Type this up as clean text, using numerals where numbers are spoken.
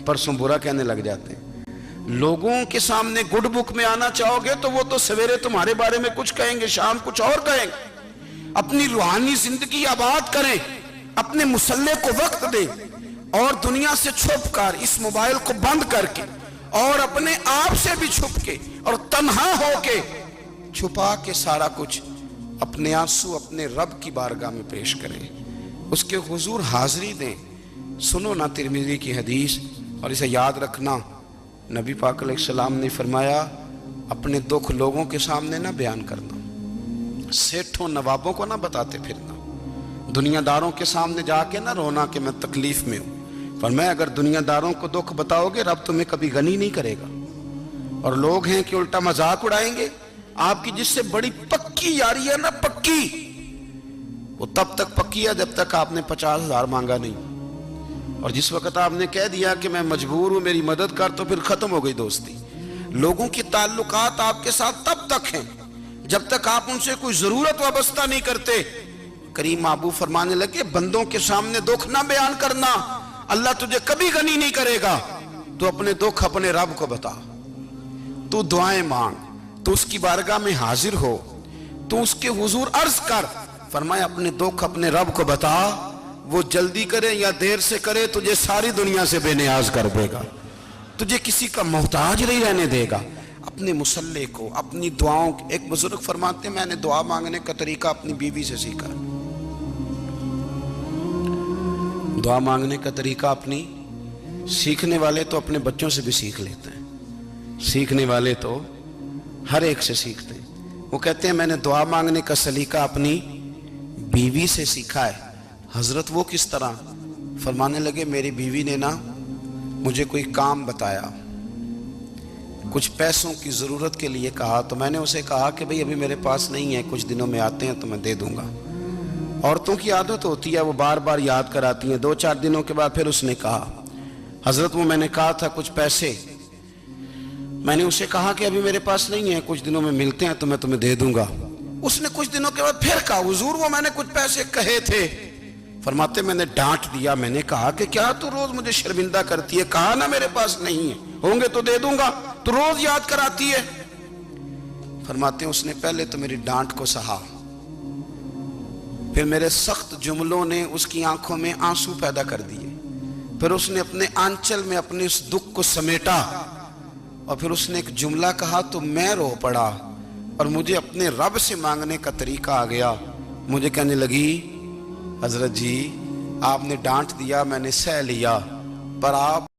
परसों बुरा कहने लग जाते हैं। लोगों के सामने गुड बुक में आना चाहोगे तो वो तो सवेरे तुम्हारे बारे में कुछ कहेंगे, शाम कुछ और कहेंगे। अपनी रूहानी जिंदगी आबाद करें, अपने मुसल्ले को वक्त दें और दुनिया से छुप कर, इस मोबाइल को बंद करके और अपने आप से भी छुप के और तन्हा होके छुपा के सारा कुछ अपने आंसू अपने रब की बारगाह में पेश करें, उसके हुजूर हाजिरी दें। सुनो ना तिरमिज़ी की हदीस और इसे याद रखना। नबी पाक अलैहिस्सलाम ने फरमाया, अपने दुख लोगों के सामने ना बयान करना, सेठों नवाबों को ना बताते फिरना, दुनियादारों के सामने जाके ना रोना कि मैं तकलीफ में हूँ। फरमाया अगर दुनियादारों को दुख बताओगे रब तुम्हें कभी गनी नहीं करेगा। और लोग हैं कि उल्टा मजाक उड़ाएंगे आपकी, जिससे बड़ी पक्की यारी है ना, पक्की, वो तब तक पक्की है जब तक आपने 50,000 मांगा नहीं। और जिस वक्त आपने कह दिया कि मैं मजबूर हूं मेरी मदद कर, तो फिर खत्म हो गई दोस्ती। लोगों की ताल्लुकात आपके साथ तब तक हैं जब तक आप उनसे कोई जरूरत वाबस्ता नहीं करते। करीम महबूब फरमाने लगे, बंदों के सामने दुख ना बयान करना, अल्लाह तुझे कभी गनी नहीं करेगा। तो अपने दुख अपने रब को बता, तू दुआएं मांग, तू उसकी बारगाह में हाजिर हो, तू उसके हुजूर अर्ज कर। फरमाया अपने दुख अपने रब को बता, वो जल्दी करे या देर से करे तुझे सारी दुनिया से बेनियाज कर देगा, तुझे किसी का मोहताज नहीं रहने देगा। अपने मुसल्ले को, अपनी दुआओं, एक बुजुर्ग फरमाते मैंने दुआ मांगने का तरीका अपनी बीवी से सीखा। दुआ मांगने का तरीका अपनी, सीखने वाले तो अपने बच्चों से भी सीख लेते हैं, सीखने वाले तो हर एक से सीखते हैं। वो कहते हैं मैंने दुआ मांगने का सलीका अपनी बीवी से सीखा है। हजरत वो किस तरह? फरमाने लगे मेरी बीवी ने ना मुझे कोई काम बताया, कुछ पैसों की ज़रूरत के लिए कहा, तो मैंने उसे कहा कि भाई अभी मेरे पास नहीं है, कुछ दिनों में आते हैं तो मैं दे दूंगा। औरतों की आदत होती है, वो बार बार याद कराती हैं। 2-4 दिनों के बाद फिर उसने कहा, हजरत वो मैंने कहा था कुछ पैसे, मैंने उसे कहा कि अभी मेरे पास नहीं है, कुछ दिनों में मिलते हैं तो मैं तुम्हें दे दूंगा। उसने कुछ दिनों के बाद फिर कहा, हुजूर वो मैंने कुछ पैसे कहे थे। फरमाते मैंने डांट दिया, मैंने कहा कि क्या तू रोज मुझे शर्मिंदा करती है, कहा ना मेरे पास नहीं है, होंगे तो दे दूंगा, तू रोज याद कराती है। फरमाते उसने पहले तो मेरी डांट को सहा, फिर मेरे सख्त जुमलों ने उसकी आंखों में आंसू पैदा कर दिए, फिर उसने अपने आंचल में अपने उस दुख को समेटा और फिर उसने एक जुमला कहा तो मैं रो पड़ा और मुझे अपने रब से मांगने का तरीका आ गया। मुझे कहने लगी, हजरत जी आपने डांट दिया, मैंने सह लिया, पर आप